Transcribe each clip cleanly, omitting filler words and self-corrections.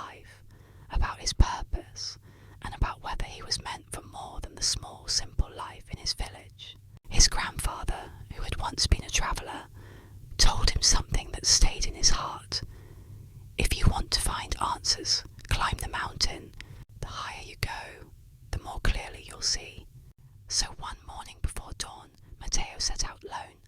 life, about his purpose, and about whether he was meant for more than the small, simple life in his village. His grandfather, who had once been a traveller, told him something that stayed in his heart. If you want to find answers, climb the mountain. The higher you go, the more clearly you'll see. So one morning before dawn, Mateo set out alone.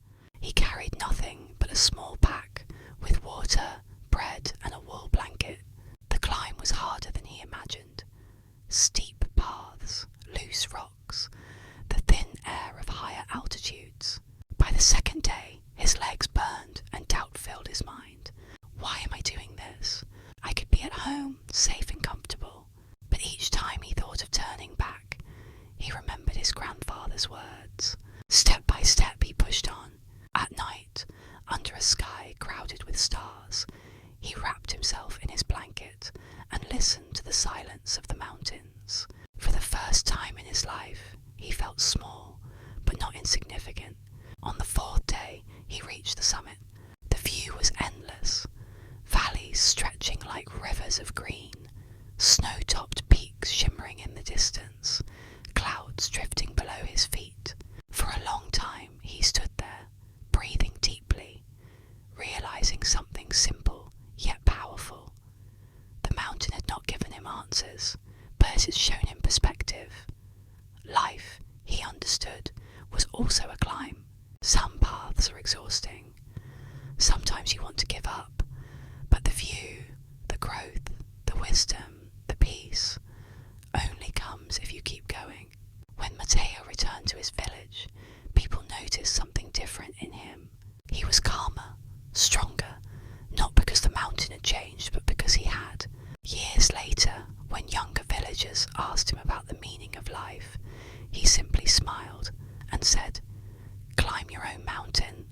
He carried nothing but a small pack with water, bread, and a wool blanket. The climb was harder than he imagined. Steep paths, loose rocks, the thin air of higher altitudes. By the second day, his legs burned and doubt filled his mind. Why am I doing this? I could be at home, safe and comfortable. But each time he thought of turning back, he remembered his grandfather's words. Step by step he pushed on. At night, under a sky crowded with stars, he wrapped himself in his blanket and listened to the silence of the mountains. For the first time in his life, he felt small, but not insignificant. On the fourth day, he reached the summit. The view was endless. Valleys stretching like rivers of green, snow-topped peaks shimmering in the distance, clouds drifting below his feet. For a long time he stood there, breathing deeply, realizing something simple yet powerful. The mountain had not given him answers, but it had shown him perspective. Life, he understood, was also a climb. Some paths are exhausting. Sometimes you want to give up, but the view, the growth, the wisdom, the peace only comes if you keep going. When Mateo returned to his village, people noticed something different in him. He was calmer, stronger, not because the mountain had changed, but because he had. Years later, when younger villagers asked him about the meaning of life, he simply smiled and said, "Climb your own mountain.